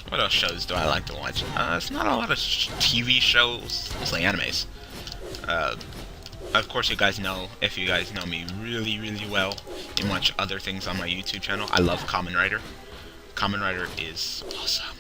What else shows do I like to watch? It's not a lot of TV shows, mostly animes. Uh, of course, you guys know, if you guys know me really, really well, and watch other things on my YouTube channel, I love Kamen Rider. Kamen Rider is awesome.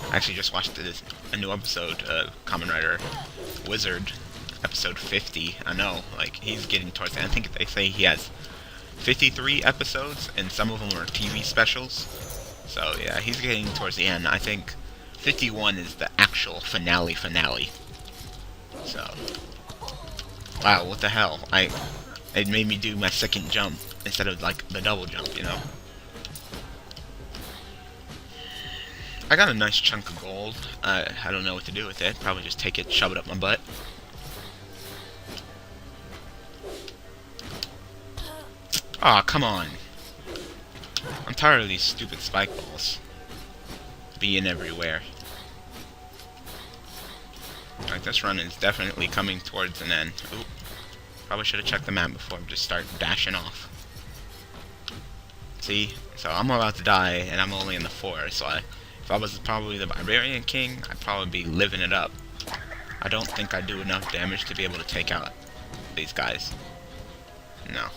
I actually just watched a new episode of Kamen Rider Wizard, episode 50. I know, like, he's getting towards the end. I think they say he has 53 episodes, and some of them are TV specials. So, yeah, he's getting towards the end. I think 51 is the actual finale. So, wow, what the hell? It made me do my second jump instead of, like, the double jump, you know? I got a nice chunk of gold. I don't know what to do with it. Probably just take it, shove it up my butt. Aw, oh, come on. I'm tired of these stupid spike balls being everywhere. Like, this run is definitely coming towards an end. Ooh. Probably should have checked the map before I just start dashing off. See? So I'm about to die, and I'm only in the forest, so if I was probably the Barbarian King, I'd probably be living it up. I don't think I do enough damage to be able to take out these guys. No.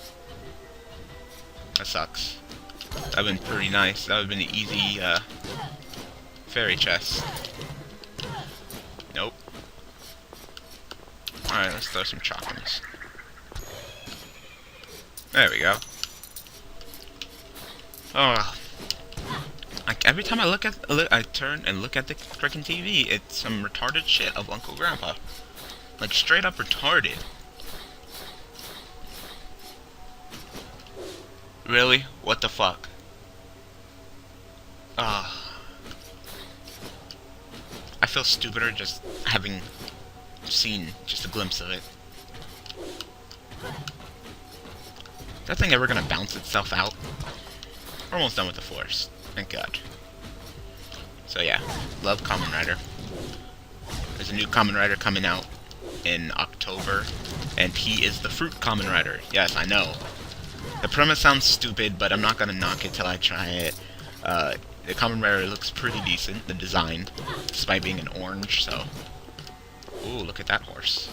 That sucks. That would have been pretty nice. That would have been an easy, fairy chest. Nope. Alright, let's throw some chakras. There we go. Oh. Like, every time I turn and look at the freaking TV, it's some retarded shit of Uncle Grandpa. Like, straight up retarded. Really? What the fuck? I feel stupider just having seen just a glimpse of it. Is that thing ever gonna bounce itself out? We're almost done with the forest. Thank God. So yeah, love Kamen Rider. There's a new Kamen Rider coming out in October, and he is the Fruit Kamen Rider. Yes, I know. The premise sounds stupid, but I'm not gonna knock it till I try it. The Kamen Rider looks pretty decent, the design, despite being an orange, so... Ooh, look at that horse.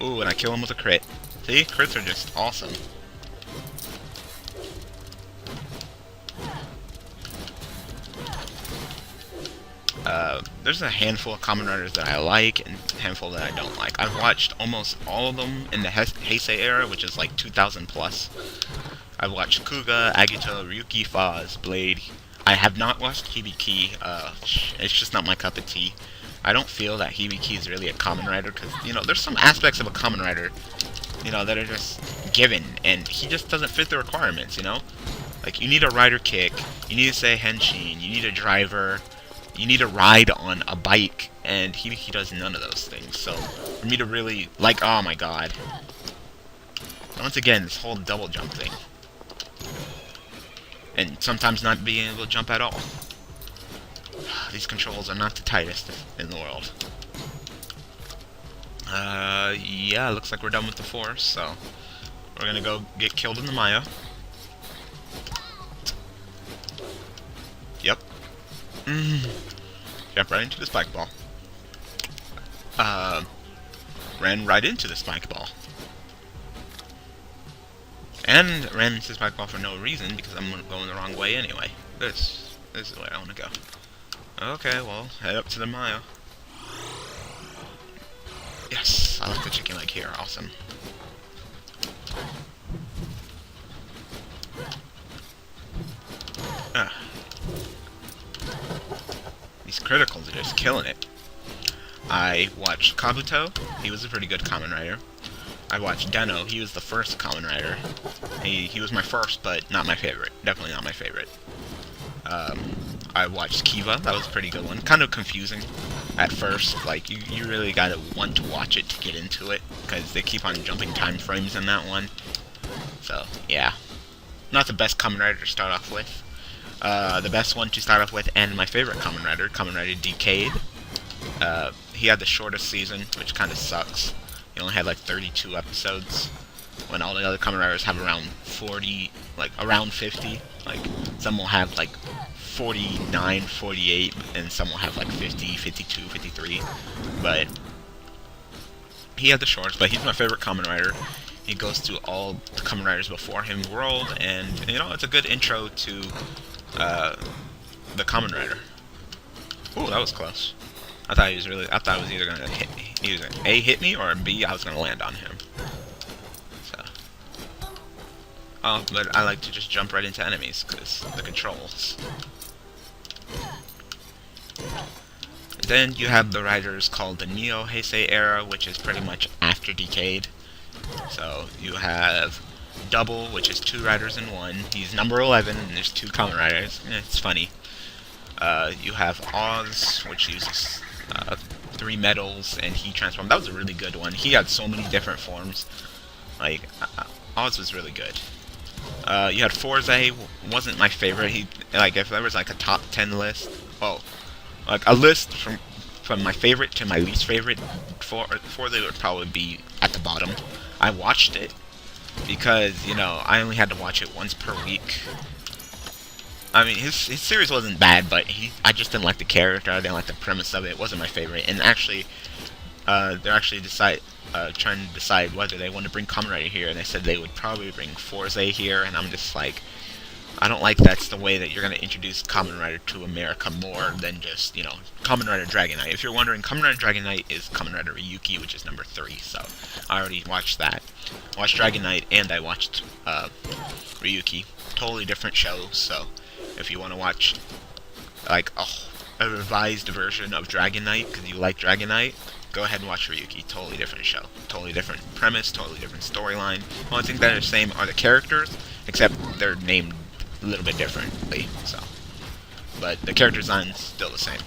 Ooh, and I kill him with a crit. See? Crits are just awesome. There's a handful of Kamen Riders that I like, and a handful that I don't like. I've watched almost all of them in the Heisei era, which is like 2000 plus. I've watched Kuga, Agito, Ryuki, Faz, Blade. I have not watched Hibiki. It's just not my cup of tea. I don't feel that Hibiki is really a Kamen Rider, because, you know, there's some aspects of a Kamen Rider, you know, that are just given, and he just doesn't fit the requirements, you know? Like, you need a rider kick, you need to say henshin, you need a driver, you need to ride on a bike, and he does none of those things. So, for me to really, like, oh my god. Once again, this whole double jump thing. And sometimes not being able to jump at all. These controls are not the tightest in the world. Yeah, looks like we're done with the forest, so we're gonna go get killed in the Maya. Yep. Jump right into the spike ball. Ran right into the spike ball. And ran into the spike ball for no reason, because I'm going the wrong way anyway. This is where I want to go. Okay, well, head up to the Maya. Yes, I like the chicken leg here. Awesome. These criticals are just killing it. I watched Kabuto. He was a pretty good Kamen Rider. I watched Deno. He was the first Kamen Rider. He was my first, but not my favorite. Definitely not my favorite. I watched Kiva. That was a pretty good one. Kind of confusing at first. Like, you really gotta want to watch it to get into it, because they keep on jumping time frames in that one. So, yeah. Not the best Kamen Rider to start off with. The best one to start off with, and my favorite Kamen Rider Decade. He had the shortest season, which kind of sucks. He only had like 32 episodes, when all the other Kamen Riders have around 40, like around 50. Like, some will have like 49, 48, and some will have like 50, 52, 53. But he had the shorts, but he's my favorite Kamen Rider. He goes through all the Kamen Riders before him world, and you know, it's a good intro to the Kamen Rider. Ooh, that was close. I thought it was either gonna either A, hit me, or B, I was gonna land on him. So, oh, but I like to just jump right into enemies because the controls. Then you have the riders called the Neo Heisei era, which is pretty much after Decade. So you have Double, which is 2 riders in 1. He's number 11, and there's 2 Kamen Riders. It's funny. You have Oz, which uses 3 medals, and he transformed. That was a really good one. He had so many different forms. Like, Oz was really good. You had Forze, wasn't my favorite. He, like, if there was like a top 10 list, like a list from my favorite to my least favorite, Forze would probably be at the bottom. I watched it because, you know, I only had to watch it once per week. I mean, his series wasn't bad, but I just didn't like the character. I didn't like the premise of it. It wasn't my favorite. And actually, they're actually trying to decide whether they want to bring Kamen Rider here, and they said they would probably bring Forze here, and I'm just like, I don't like that's the way that you're going to introduce Kamen Rider to America more than just, you know, Kamen Rider Dragon Knight. If you're wondering, Kamen Rider Dragon Knight is Kamen Rider Ryuki, which is number 3, so I already watched that. I watched Dragon Knight, and I watched Ryuki. Totally different shows, so if you want to watch, like, a revised version of Dragon Knight, because you like Dragon Knight, go ahead and watch Ryuki. Totally different show. Totally different premise, totally different storyline. The only thing that are the same are the characters, except they're named a little bit differently, so. But the character design's still the same.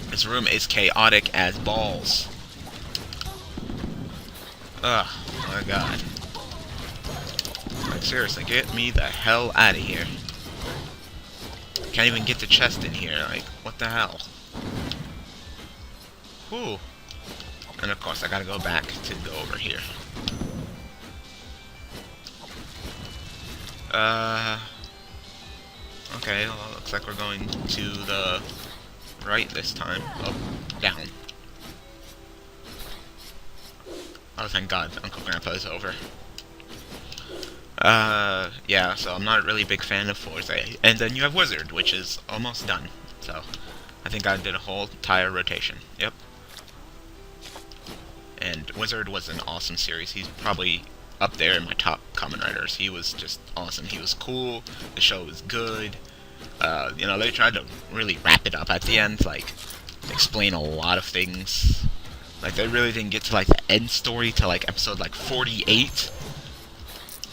This room is chaotic as balls. Ugh, my god. Like, seriously, get me the hell out of here. Can't even get the chest in here, like, what the hell? Whew. And of course, I gotta go back to go over here. Okay, well, it looks like we're going to the right this time. Oh, down. Oh, thank God, Uncle Grandpa is over. Yeah, so I'm not really a big fan of Forze. And then you have Wizard, which is almost done. So, I think I did a whole entire rotation. Yep. And Wizard was an awesome series. He's probably up there in my top Kamen Riders. He was just awesome. He was cool. The show was good. You know, they tried to really wrap it up at the end, like, explain a lot of things. Like, they really didn't get to, like, the end story till, like, episode, like, 48.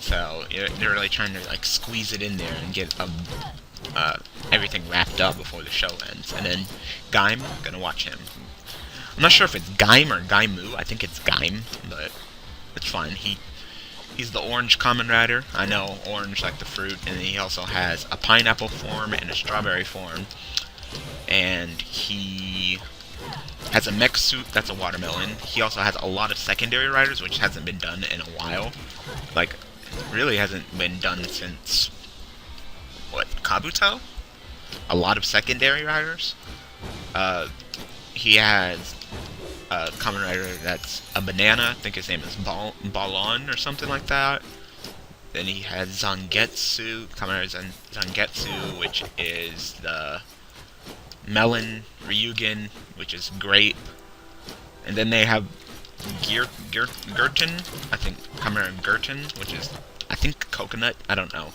So, they're really trying to, like, squeeze it in there and get everything wrapped up before the show ends. And then Gaim, gonna watch him. I'm not sure if it's Gaim or Gaimu. I think it's Gaim, but it's fine. He's the orange Kamen Rider. I know, orange like the fruit, and he also has a pineapple form and a strawberry form. And he has a mech suit that's a watermelon. He also has a lot of secondary riders, which hasn't been done in a while. Like, really hasn't been done since, what, Kabuto? A lot of secondary riders. He has a Kamen Rider that's a banana. I think his name is Balon or something like that. Then he has Zangetsu, Kamen Rider Zangetsu, which is the melon, Ryugen, which is grape. And then they have Gurten, I think, Kamen Rider Gurten, which is, I think, coconut. I don't know.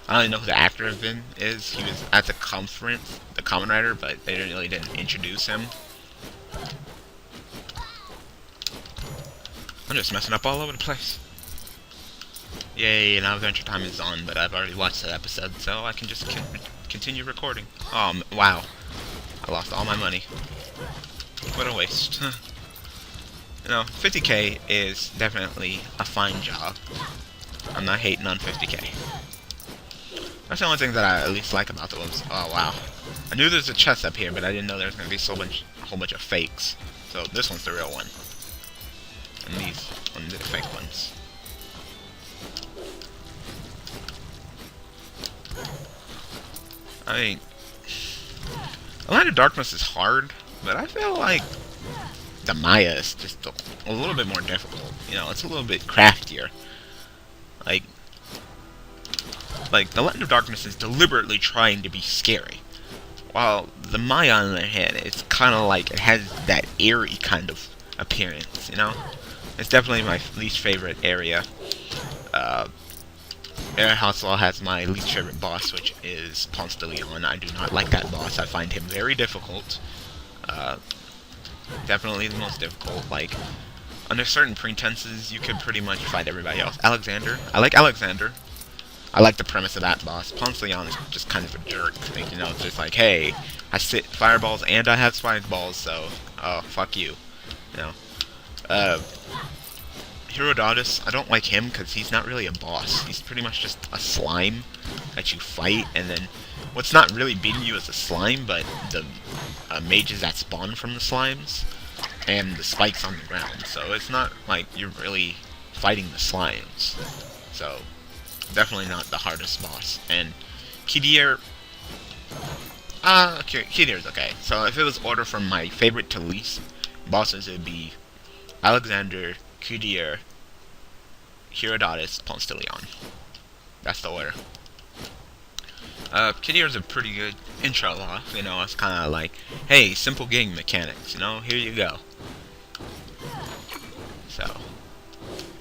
I don't even know who the actor of him is. He was at the conference, the Kamen Rider, but they really didn't introduce him. I'm just messing up all over the place. Yay, now Adventure Time is on, but I've already watched that episode, so I can just continue recording. Oh, wow. I lost all my money. What a waste. You know, 50k is definitely a fine job. I'm not hating on 50k. That's the only thing that I at least like about the webs. Oh, wow. I knew there's a chest up here, but I didn't know there was going to be a whole bunch of fakes. So this one's the real one. And these ones are the fake ones. I mean, The Land of Darkness is hard, but I feel like the Maya is just a little bit more difficult. You know, it's a little bit craftier. Like, the Land of Darkness is deliberately trying to be scary. While the Maya, on the other hand, it's kind of like, it has that eerie kind of appearance, you know? It's definitely my least favorite area. Air Houselaw has my least favorite boss, which is Ponce de Leon. I do not like that boss. I find him very difficult. Definitely the most difficult. Like, under certain pretenses, you could pretty much fight everybody else. Alexander. I like Alexander. I like the premise of that boss. Ponce de Leon is just kind of a jerk. Like, you know, it's just like, hey, I sit fireballs and I have spike balls, so, oh, fuck you. You know. Herodotus, I don't like him because he's not really a boss. He's pretty much just a slime that you fight, and then what's not really beating you is the slime, but the mages that spawn from the slimes and the spikes on the ground. So it's not like you're really fighting the slimes. So definitely not the hardest boss. And Kidir, Kidir's okay. So if it was order from my favorite to least bosses, it would be Alexander, Kidir, Herodotus, Ponce de Leon. That's the order. Kidir's a pretty good intro off, you know, it's kind of like, hey, simple game mechanics, you know, here you go. So,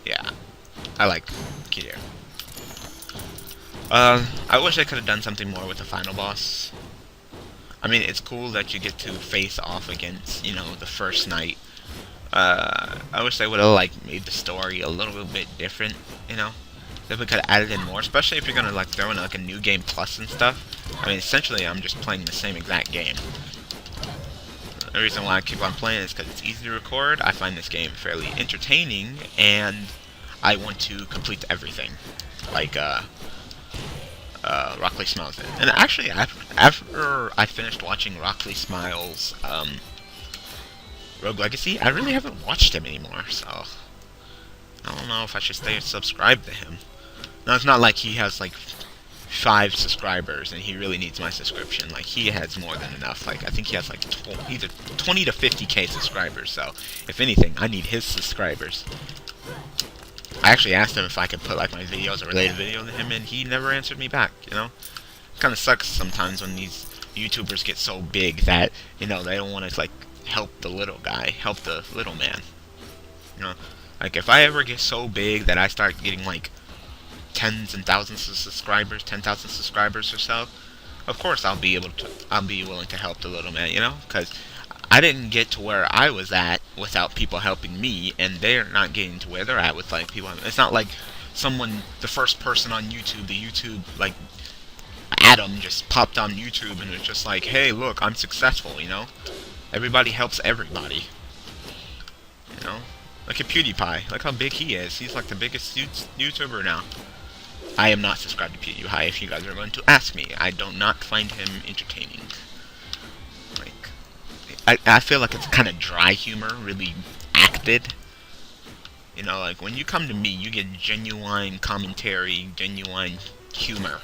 yeah, I like Kidir. I wish I could have done something more with the final boss. I mean, it's cool that you get to face off against, you know, the first knight. I wish they would have, like, made the story a little bit different, you know? If we could have added in more, especially if you're gonna, like, throw in, like, a new game plus and stuff. I mean, essentially, I'm just playing the same exact game. The reason why I keep on playing is because it's easy to record, I find this game fairly entertaining, and I want to complete everything. Like, Rockley Smiles it. And actually, after I finished watching Rockley Smiles, Rogue Legacy, I really haven't watched him anymore, so I don't know if I should stay subscribed to him. Now, it's not like he has, like, 5 subscribers, and he really needs my subscription. Like, he has more than enough. Like, I think he has, like, either 20 to 50k subscribers, so if anything, I need his subscribers. I actually asked him if I could put, like, my videos, a related video to him, and he never answered me back, you know? It kind of sucks sometimes when these YouTubers get so big that, you know, they don't want to, like, help the little guy, help the little man. You know, like, if I ever get so big that I start getting, like, tens and thousands of subscribers, 10,000 subscribers or so, of course I'll be willing to help the little man, you know, because I didn't get to where I was at without people helping me, and they're not getting to where they're at with, like, people. It's not like someone, the first person on YouTube, like, Adam just popped on YouTube and it's just like, hey, look, I'm successful, you know? Everybody helps everybody. You know? Look at PewDiePie. Look how big he is. He's like the biggest YouTuber now. I am not subscribed to PewDiePie if you guys are going to ask me. I do not find him entertaining. Like, I feel like it's kind of dry humor, really acted. You know, like, when you come to me, you get genuine commentary, genuine humor.